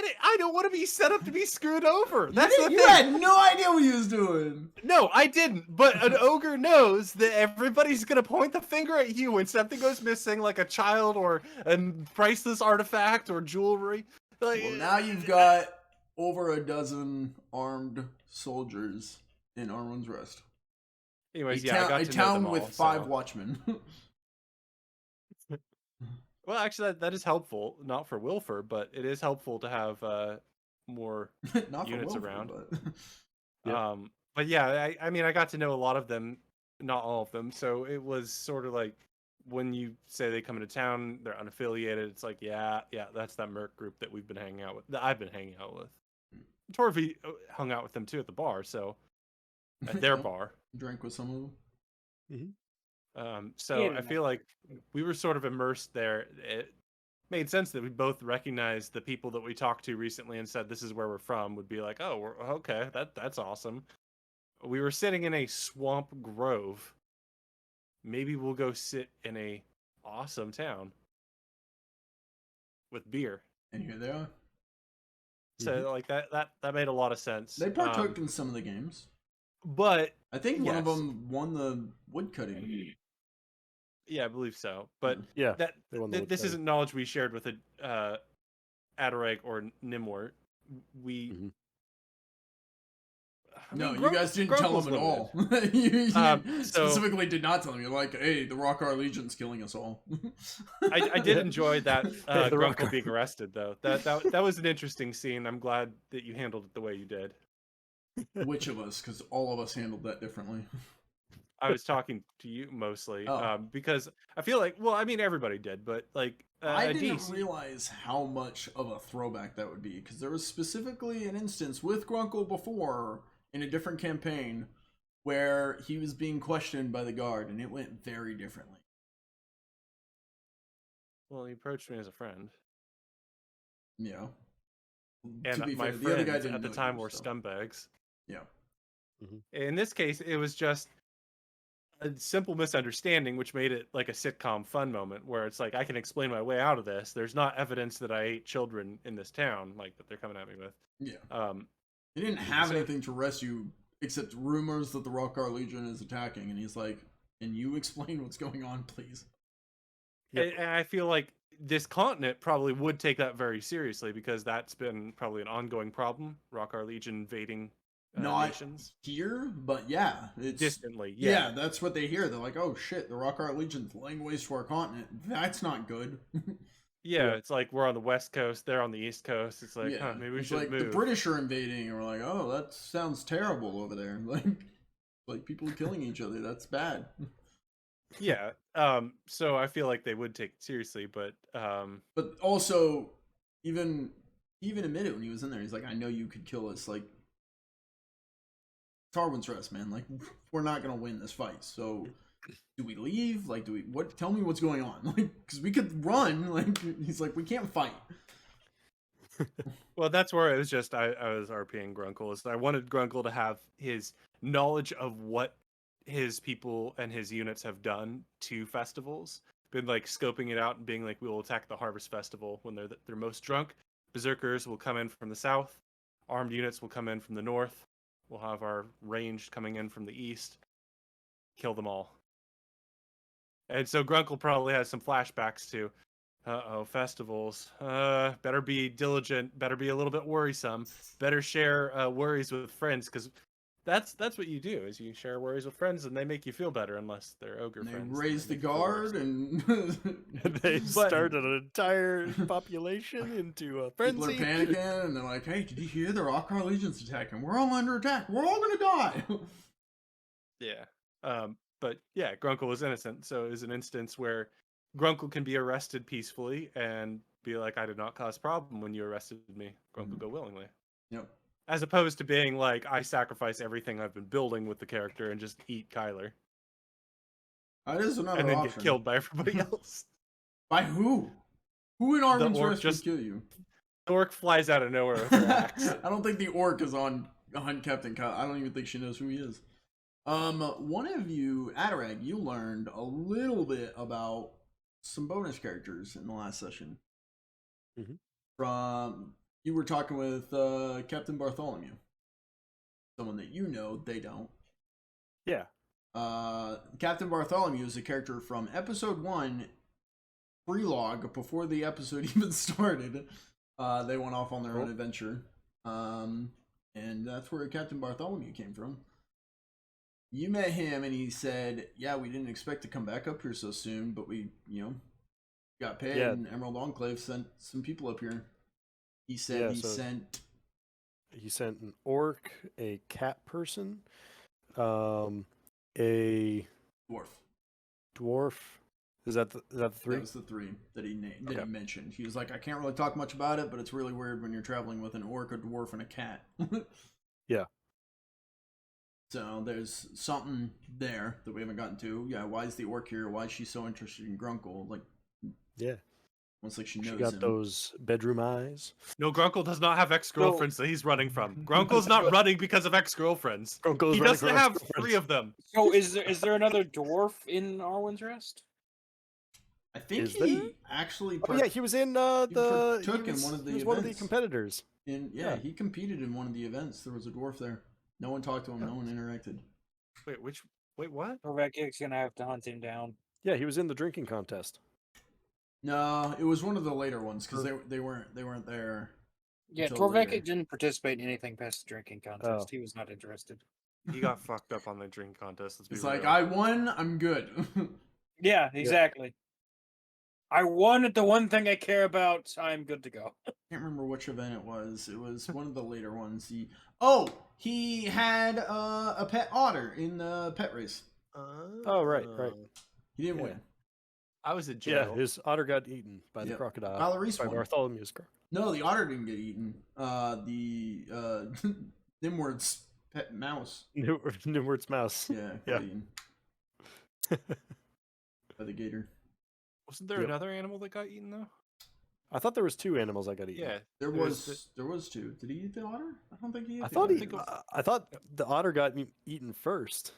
it? I don't want to be set up to be screwed over. That's the You thing. had no idea what he was doing. No, I didn't. But an ogre knows that everybody's gonna point the finger at you when something goes missing, like a child or a priceless artifact or jewelry. Like, Well, now you've got over a dozen armed soldiers in Arwin's Rest. anyways, a yeah, I got a to know town them with all, 5 so. watchmen. Well, actually, that is helpful. Not for Wilfer, but it is helpful to have more Not for units Wilford, around. but Yep. But yeah, I mean, I got to know a lot of them, not all of them. So it was sort of like when you say they come into town, they're unaffiliated. It's like, yeah, that's that merc group that we've been hanging out with. That I've been hanging out with. Torvi hung out with them too at the bar. So at their bar. drank with some of them. So Yeah. I feel like we were sort of immersed there. It made sense that we both recognized the people that we talked to recently and said this is where we're from. Would be like, oh, okay, that's awesome. We were sitting in a swamp grove. Maybe we'll go sit in a awesome town with beer. And here they are. So like that made a lot of sense. They partook in some of the games. But I think one of yes. them won the woodcutting. yeah, I believe so. But Yeah. that they won the this woodcutting. isn't knowledge we shared with a Adarag or Nimwort. We Mhm. No, you guys didn't tell him at all. you So specifically did not tell him. You're like, hey, the Rockar Legion's killing us all. I did enjoy that Hey, the Grunkle Rockar. being arrested, though. That was an interesting scene. I'm glad that you handled it the way you did. Which of us? Because all of us handled that differently. I was talking to you mostly Oh. because I feel like, well, I mean, everybody did, but like I didn't DC, realize how much of a throwback that would be, because there was specifically an instance with Grunkle before in a different campaign where he was being questioned by the guard, and it went very differently. well, he approached me as a friend, Yeah. and To be my fair, the other guy friends didn't at the know time you, were so. scumbags. Yeah. In this case, it was just a simple misunderstanding, which made it like a sitcom fun moment where it's like I can explain my way out of this. There's not evidence that I ate children in this town, like that they're coming at me with. Yeah. He didn't have anything to rescue except rumors that the Rockar Legion is attacking, and he's like, "Can you explain what's going on, please?" Yep. And I feel like this continent probably would take that very seriously because that's been probably an ongoing problem. Rockar Legion invading Not nations here, but yeah, it's distantly. yeah, that's what they hear. They're like, "Oh shit, the Rockar Legion's laying waste to our continent. That's not good." Yeah, Yeah. it's like we're on the west coast, they're on the east coast. It's like, Yeah, maybe we it's should like move. the British are invading, and we're like, "Oh, that sounds terrible over there." Like people killing each other. That's bad. Yeah. So I feel like they would take it seriously, but But also, even he even admitted when he was in there, he's like, "I know you could kill us." Like, it's Arwin's rest, man. Like, we're not gonna win this fight. So, do we leave? Like, do we? What? Tell me what's going on. Like, because we could run. Like, he's like, we can't fight. well, that's where it was just I was RPing Grunkle. Is I wanted Grunkle to have his knowledge of what his people and his units have done to festivals. Been like scoping it out and being like, we will attack the Harvest Festival when they're most drunk. Berserkers will come in from the south. Armed units will come in from the north. We'll have our ranged coming in from the east. Kill them all. And so Grunkle probably has some flashbacks to, festivals. Better be diligent. Better be a little bit worrisome. Better share worries with friends, because that's what you do. Is you share worries with friends, and they make you feel better, unless they're ogre And they friends. raise the make you feel worse. guard, and They started an entire population into a people are frenzy. panicking, and they're like, "Hey, did you hear the Rockar Legion's attacking? We're all under attack. We're all gonna die." Yeah. But yeah, Grunkle was innocent, so it was an instance where Grunkle can be arrested peacefully and be like, "I did not cause problem when you arrested me." Grunkle go willingly. Yep. As opposed to being like, I sacrifice everything I've been building with the character and just eat Kyler. That is another And then option. get killed by everybody else. By who? Who in Armin's orc Rest would just- kill you? The orc flies out of nowhere with her axe. I don't think the orc is on Captain Kyle. I don't even think she knows who he is. One of you, Adarag, you learned a little bit about some bonus characters in the last session. Mhm. From you were talking with Captain Bartholomew, someone that you know, they don't. Yeah. Captain Bartholomew is a character from episode 1, pre-log, before the episode even started. They went off on their own adventure. And that's where Captain Bartholomew came from. You met him and he said, "Yeah, we didn't expect to come back up here so soon, but we, got paid, and Emerald Enclave sent some people up here." He said he sent an orc, a cat person, a dwarf. Is that the three? That was the three that he named, that he mentioned. He was like, "I can't really talk much about it, but it's really weird when you're traveling with an orc, a dwarf, and a cat." Yeah. So there's something there that we haven't gotten to. Yeah, why is the orc here? Why is she so interested in Grunkle? Like, yeah, almost like she knows she got him. those bedroom eyes. No, Grunkle does not have ex-girlfriends that he's running from. Grunkle's not running because of ex-girlfriends. He doesn't have 3 of them. So is there another dwarf in Arwin's Rest? I think Is he there? actually Oh yeah, he was in partook in one of the he was events. one of the competitors. Yeah, he competed in one of the events. There was a dwarf there. No one talked to him. No one interacted. Wait, what? Rebecca's gonna have to hunt him down. Yeah, he was in the drinking contest. No, it was one of the later ones because they weren't there. Yeah, until Torvik later. didn't participate in anything past the drinking contest. Oh. He was not interested. He got fucked up on the drink contest. Let's be It's real. like, I won, I'm good. Yeah, exactly. I won at the one thing I care about. I'm good to go. Can't remember which event it was. It was one of the later ones. He had a pet otter in the pet race. Oh, right. He didn't Yeah. win. I was in Yeah, jail. his otter got eaten by the Yep. crocodile. Valerice By won. Bartholomew's crocodile. No, the otter didn't get eaten. The Nimward's pet mouse. Nimward's mouse. Yeah, got Yeah. eaten by the gator. Wasn't there Yep. another animal that got eaten though? I thought there was 2 animals that got eaten. Yeah, There was 2. Did he eat the otter? I don't think he ate I the thought otter. he. I thought the otter got eaten first.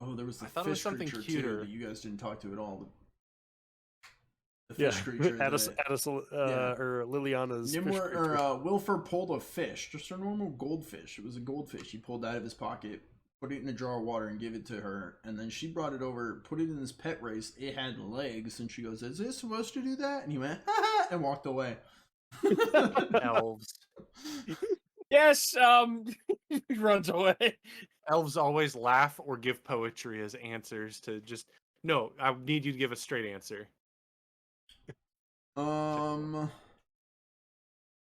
Oh, there was the I thought it was fish something creature cuter. too that you guys didn't talk to at all. The Yeah, fish creature. Addis, that- or Liliana's fish Nimward, creature. Wilfur pulled a fish, just a normal goldfish. It was a goldfish. He pulled out of his pocket, put it in a jar of water, and gave it to her. And then she brought it over, put it in this pet race. It had legs, and she goes, "Is this supposed to do that?" And he went, "Ha ha," and walked away. Elves. Yes, he runs away. Elves always laugh or give poetry as answers to just no. I need you to give a straight answer.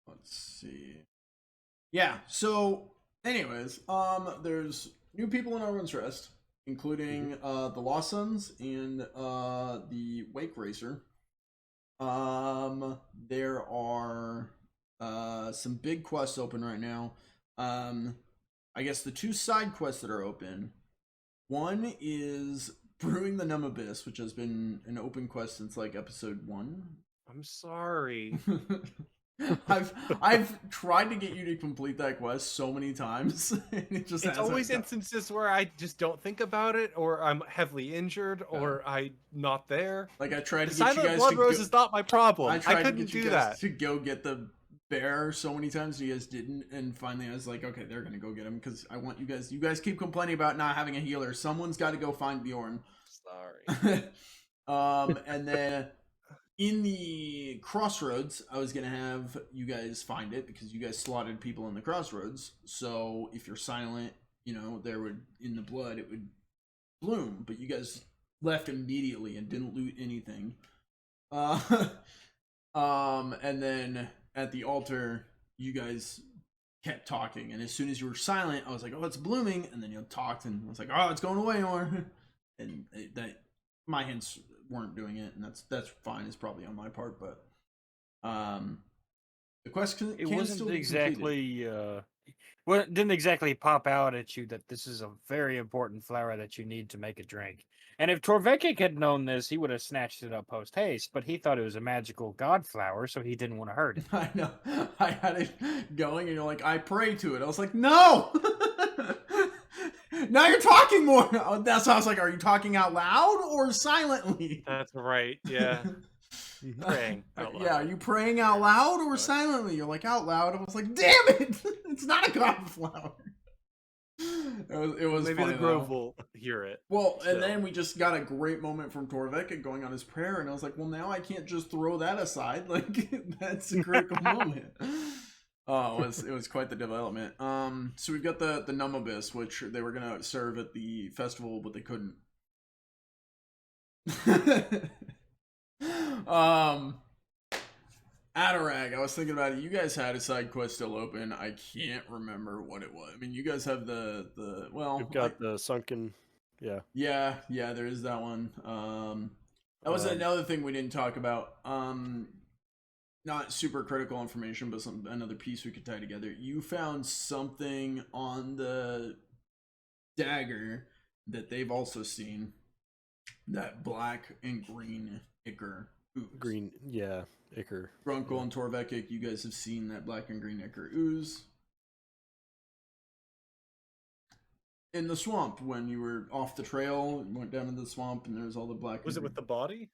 Let's see. Yeah. So, anyways, there's new people in Arwin's Rest, including the Lost Sons and the Wake Racer. There are some big quests open right now. I guess the 2 side quests that are open. One is Brewing the Numb Abyss, which has been an open quest since like episode 1. I'm sorry. I've tried to get you to complete that quest so many times. And It's hasn't always come. instances where I just don't think about it, or I'm heavily injured, or I'm not there. Like I tried The to get you Silent guys Blood to Rose go, is not my problem. I tried to couldn't get you do guys that. to go get the bear so many times, and you guys didn't. And finally, I was like, okay, they're gonna go get him because I want you guys. You guys keep complaining about not having a healer. Someone's got to go find Bjorn. Sorry. And then in the crossroads, I was gonna have you guys find it because you guys slaughtered people in the crossroads. So if you're silent, there would in the blood it would bloom. But you guys left immediately and didn't loot anything. And then at the altar, you guys kept talking, and as soon as you were silent, I was like, "Oh, it's blooming," and then you talked, and I was like, "Oh, it's going away," and that my hints weren't doing it, and that's fine. It's probably on my part, but the quest can Wasn't still be exactly well, it didn't exactly pop out at you that this is a very important flower that you need to make a drink. And if Torvik had known this, he would have snatched it up post haste, but he thought it was a magical god flower, so he didn't want to hurt it. I know. I had it going, and you're like, I pray to it. I was like, no! Now you're talking more! That's why I was like, are you talking out loud or silently? That's right. Yeah. Praying out loud. Yeah, are you praying out loud or silently? You're like, out loud. I was like, damn it! It's not a god flower. It was Maybe funny, the Grove though. will hear it. Well, and still. then we just got a great moment from Torvik going on his prayer, and I was like, well, now I can't just throw that aside. Like, that's a critical moment. Oh, it was quite the development. So we've got the Numb Abyss, which they were gonna serve at the festival, but they couldn't. Adarag, I was thinking about it. You guys had a side quest still open. I can't remember what it was. I mean, you guys have the well. We've got the sunken. Yeah. Yeah, there is that one. That was another thing we didn't talk about. Not super critical information, but another piece we could tie together. You found something on the dagger that they've also seen. That black and green ichor ooze. Green, yeah, ichor. Grunkle and Torvekik, you guys have seen that black and green ichor ooze. In the swamp, when you were off the trail, went down into the swamp, and there was all the black. Was it with the body?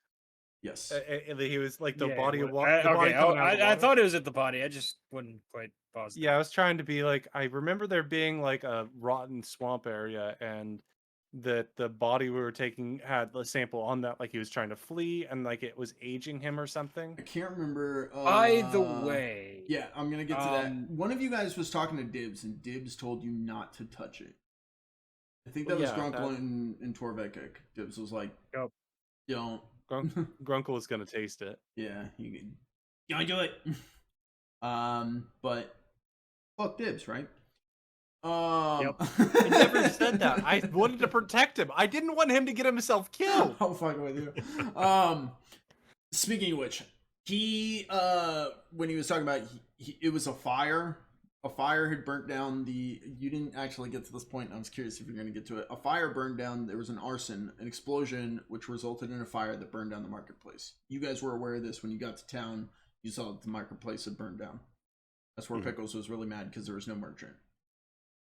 Yes. And he was like the Yeah, body it of wa- water. okay, I thought it was at the body. I just wasn't quite positive. Yeah, I was trying to be like, I remember there being like a rotten swamp area, and that the body we were taking had a sample on that, like he was trying to flee and like it was aging him or something. I can't remember. By the way, Yeah, I'm gonna get to that. One of you guys was talking to Dibs, and Dibs told you not to touch it. I think that was Grunkle and Torvekik. Dibs was like, Yep. don't. Grunkle was gonna taste it. Yeah, you don't do it. But fuck Dibs, right? Yep. I never said that. I wanted to protect him. I didn't want him to get himself killed. I'm fucking with you. Speaking of which, he when he was talking about it was a fire. A fire had burnt down the. You didn't actually get to this point. I was curious if you're going to get to it. A fire burned down. There was an arson, an explosion, which resulted in a fire that burned down the marketplace. You guys were aware of this when you got to town. You saw that the marketplace had burned down. That's where Pickles was really mad because there was no merchant.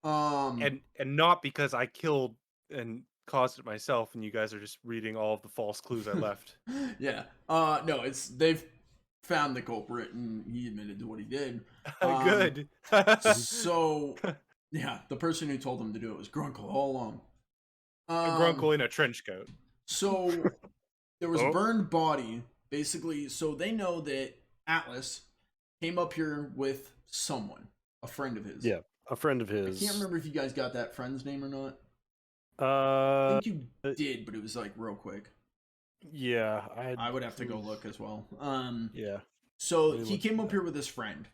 And not because I killed and caused it myself, and you guys are just reading all of the false clues I left. Yeah. No, they've found the culprit and he admitted to what he did. Good. So yeah, the person who told him to do it was Grunkle all along. Grunkle in a trench coat. So there was a burned body, basically. So they know that Atlas came up here with someone, a friend of his. Yeah, a friend of his. I can't remember if you guys got that friend's name or not. I think you did, but it was like real quick. Yeah, I would have to go look as well. Yeah. So he came up here with his friend.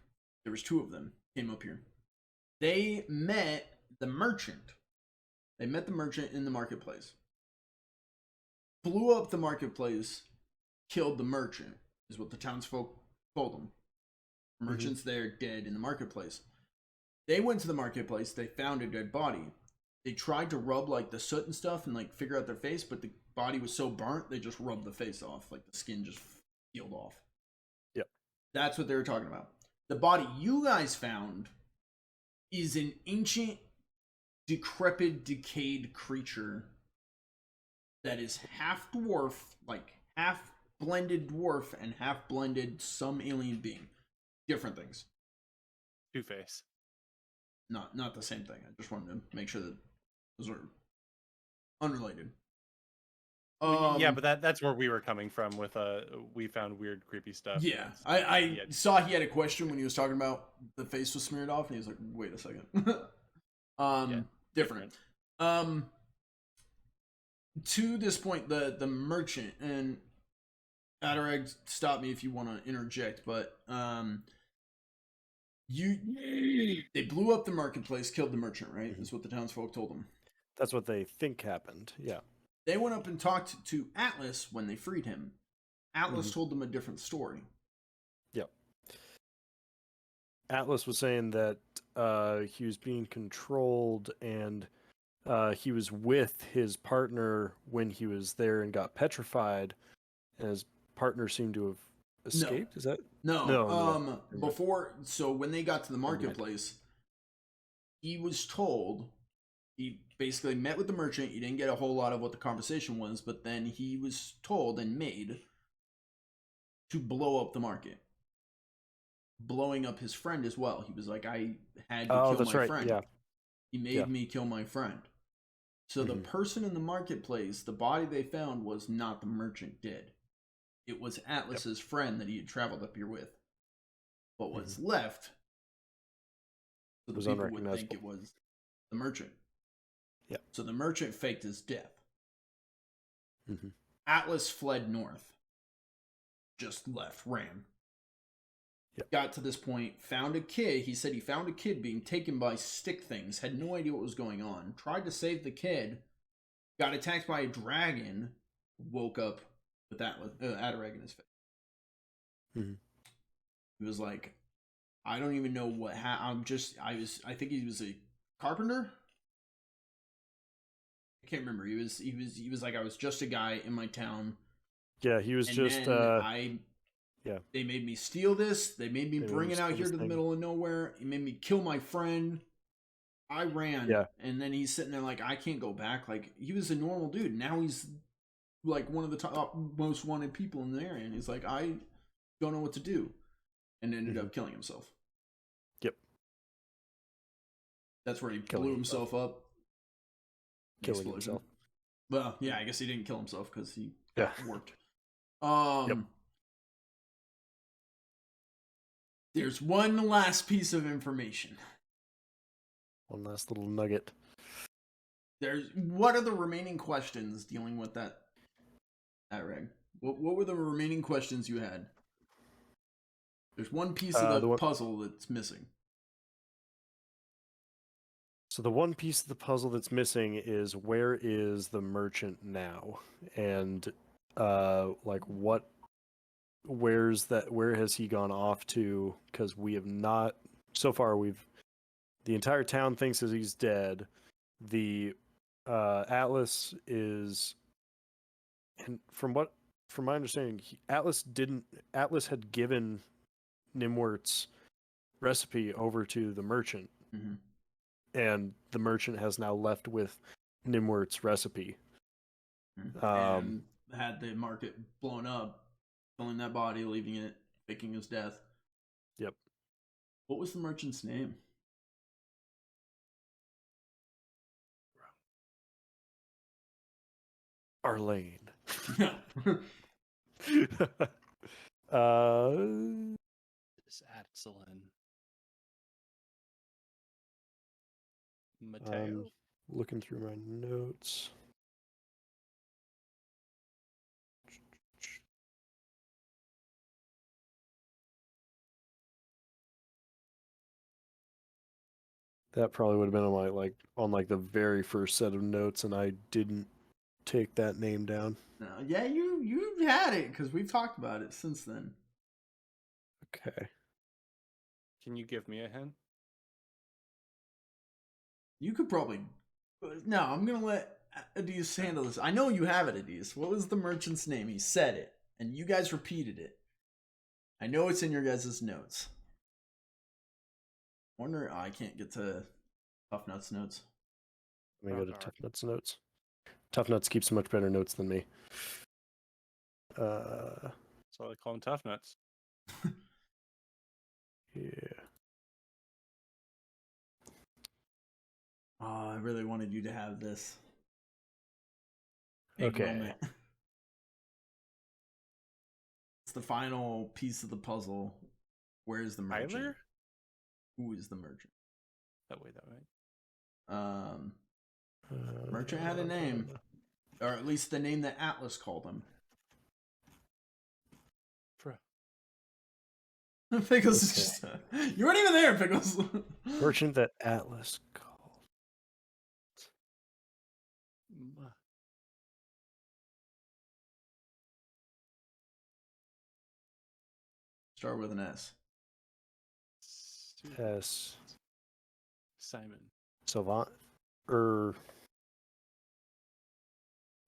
There was two of them came up here. They met the merchant. They met the merchant in the marketplace. Blew up the marketplace, killed the merchant, is what the townsfolk told them. Merchant's there, dead in the marketplace. They went to the marketplace, they found a dead body. They tried to rub like the soot and stuff and like figure out their face, but the body was so burnt, they just rubbed the face off. Like the skin just peeled off. Yep. That's what they were talking about. The body you guys found is an ancient, decrepit, decayed creature that is half dwarf, like half blended dwarf and half blended some alien being. Different things. Two-Face. Not the same thing. I just wanted to make sure that those are unrelated. Yeah, but that's where we were coming from with we found weird, creepy stuff. Yeah, I saw he had a question when he was talking about the face was smeared off, and he was like, "Wait a second." Different. To this point, the merchant and Adarag, stop me if you want to interject, but they blew up the marketplace, killed the merchant, right? Is what the townsfolk told them. That's what they think happened. Yeah. They went up and talked to Atlas when they freed him. Atlas told them a different story. Yep. Atlas was saying that he was being controlled and he was with his partner when he was there and got petrified, and his partner seemed to have escaped. No. Is that no? Before, so when they got to the marketplace, he was told. He basically met with the merchant. You didn't get a whole lot of what the conversation was, but then he was told and made to blow up the market. Blowing up his friend as well. He was like, I had to kill my friend. Yeah. He made me kill my friend. So the person in the marketplace, the body they found was not the merchant dead. It was Atlas's friend that he had traveled up here with. What was left, so the people would think it was the merchant. Yeah. So the merchant faked his death. Atlas fled north. Just left, ran. Yep. Got to this point, found a kid. He said he found a kid being taken by stick things. Had no idea what was going on. Tried to save the kid. Got attacked by a dragon. Woke up with Adarag in his face. He was like, I don't even know what I think he was a carpenter. I can't remember. He was like, I was just a guy in my town. Yeah, he was just They made me steal this. They made me bring it out here to the middle of nowhere. He made me kill my friend. I ran. Yeah. And then he's sitting there like, I can't go back. Like, he was a normal dude. Now he's like one of the top most wanted people in the area. And he's like, I don't know what to do. And ended up killing himself. Yep. That's where he blew himself up. Killing himself. Well, yeah, I guess he didn't kill himself because he Yeah. worked. Yep. There's one last piece of information. One last little nugget. What are the remaining questions dealing with that reg? What were the remaining questions you had? There's one piece of the puzzle that's missing. So the one piece of the puzzle that's missing is where is the merchant now? And where has he gone off to? Because we have not so far the entire town thinks that he's dead. The Atlas is, and from my understanding, Atlas had given Nimwort's recipe over to the merchant. Mm-hmm. And the merchant has now left with Nimwort's recipe. And had the market blown up, killing that body, leaving it, faking his death. Yep. What was the merchant's name? Arlane. It's Atzelin. Mateo. Looking through my notes. That probably would have been on my the very first set of notes, and I didn't take that name down. No, yeah, you had it because we've talked about it since then. Okay. Can you give me a hint? You could probably. No, I'm gonna let Adis handle this. I know you have it, Adis. What was the merchant's name? He said it, and you guys repeated it. I know it's in your guys' notes. Wonder I can't get to Tough Nuts notes. Let me go to Tough Nuts notes. Tough Nuts keeps much better notes than me. That's why they call them Tough Nuts. Yeah. Oh, I really wanted you to have this. Okay. Moment. It's the final piece of the puzzle. Where is the merchant? Tyler? Who is the merchant? That way. Merchant had a name. Or at least the name that Atlas called him. Pickles is just... You weren't even there, Pickles! Merchant that Atlas called. Start with an S. S. Simon. Savant.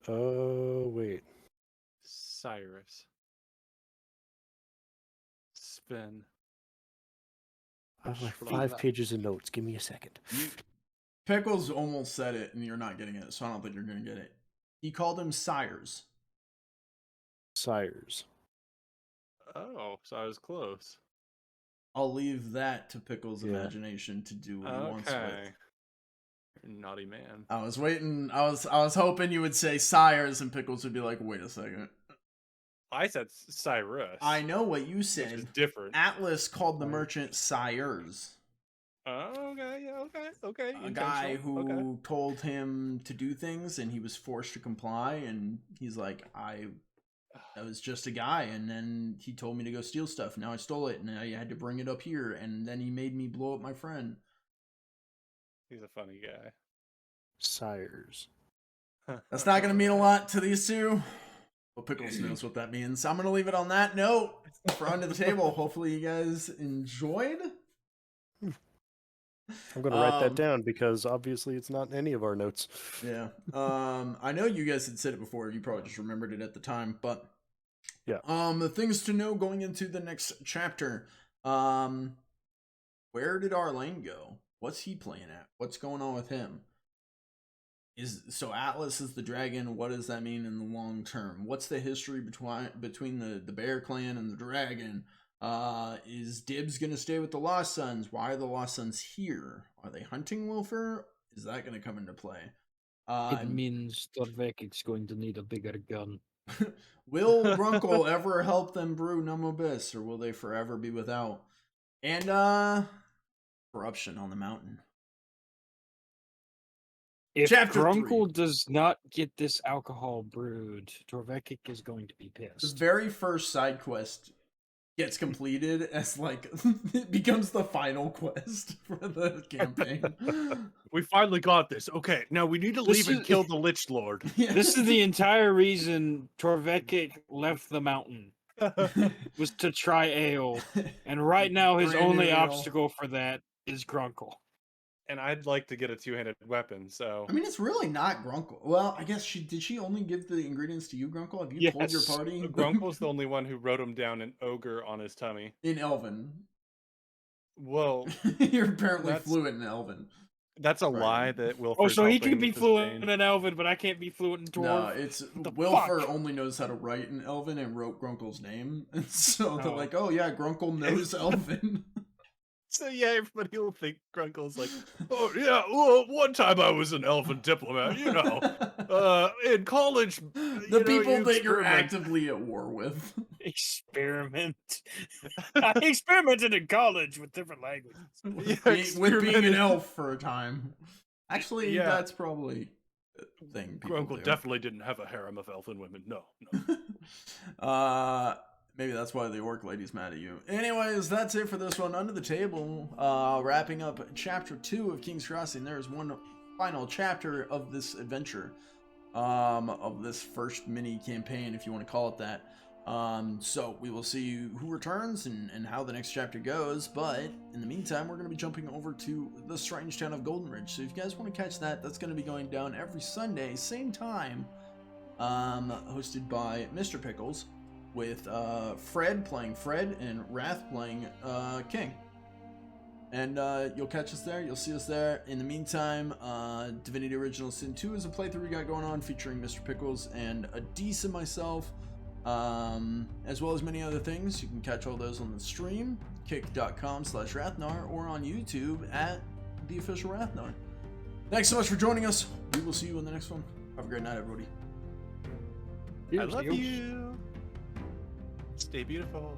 Oh, wait. Cyrus. Sven. I have like 5 pages of notes. Give me a second. Pickles almost said it, and you're not getting it, so I don't think you're going to get it. He called him Sires. Sires. Oh, so I was close. I'll leave that to Pickles' imagination to do what he wants with. Naughty man. I was waiting. I was hoping you would say Sires, and Pickles would be like, "Wait a second." I said Cyrus. I know what you said. Which is different. Atlas called the merchant Sires. Oh, okay. A guy who told him to do things, and he was forced to comply. And he's like, I was just a guy, and then he told me to go steal stuff. Now I stole it, and I had to bring it up here, and then he made me blow up my friend. He's a funny guy. Sires. That's not going to mean a lot to these two. Well, Pickles knows what that means. I'm going to leave it on that note for Under the Table. Hopefully you guys enjoyed. I'm going to write that down because obviously it's not in any of our notes. Yeah. I know you guys had said it before. You probably just remembered it at the time, but yeah. The things to know going into the next chapter. Where did Arlane go? What's he playing at? What's going on with him? So Atlas is the dragon. What does that mean in the long term? What's the history between the Bear Clan and the dragon? Is Dibs gonna stay with the Lost Sons? Why are the Lost Sons here? Are they hunting Wilfer? Is that gonna come into play? It means Torvekic's going to need a bigger gun. Will Grunkle ever help them brew Numb Abyss, or will they forever be without? And corruption on the mountain. If Chapter Grunkle does not get this alcohol brewed, Torvekic is going to be The pissed. very first side quest gets completed as like it becomes the final quest for the campaign. We finally got this. Okay, now we need to This leave and is- kill the Lich Lord. Yeah. This is the entire reason Torvekic left the mountain, was to try ale. And right now his Brand new only ale. obstacle for that is Grunkle. And I'd like to get a two-handed weapon, so I mean, it's really not Grunkle. Well, I guess did she only give the ingredients to you, Grunkle? Have you told your Yes. party? Grunkle's the only one who wrote him down an ogre on his tummy. In Elven. Well, You're apparently That's- fluent in Elven. that's a Right. lie that Wilford's Oh, so he helping can be fluent sustain. in Elven, but I can't be fluent in Dwarf? No, it's the Wilfer fuck? only knows how to write in Elven and wrote Grunkle's name. And so they're Oh. like, oh yeah, Grunkle knows Elven. So yeah, everybody will think Grunkle's like, oh yeah, well, one time I was an elven diplomat, you know. In college, The people you that you're experiment. actively at war with. Experiment. I experimented in college with different languages. Yeah, With being an experimented. elf for a time. Actually, Yeah. that's probably a thing people Grunkle do. definitely didn't have a harem of elfin women. No. Maybe that's why the orc lady's mad at you. Anyways, that's it for this one. Under the table, wrapping up chapter 2 of King's Crossing. There's one final chapter of this adventure, of this first mini campaign, if you want to call it that. So we will see who returns and how the next chapter goes. But in the meantime, we're going to be jumping over to the strange town of Golden Ridge. So if you guys want to catch that, that's going to be going down every Sunday, same time, hosted by Mr. Pickles, with Fred playing Fred and Wrath playing King. And you'll catch us there, you'll see us there. In the meantime, Divinity Original Sin 2 is a playthrough we got going on featuring Mr. Pickles and Adisa and myself, as well as many other things. You can catch all those on the stream, kick.com/Rathnar, or on YouTube at the official Rathnar. Thanks so much for joining us. We will see you in the next one. Have a great night, everybody. I love you. Stay beautiful.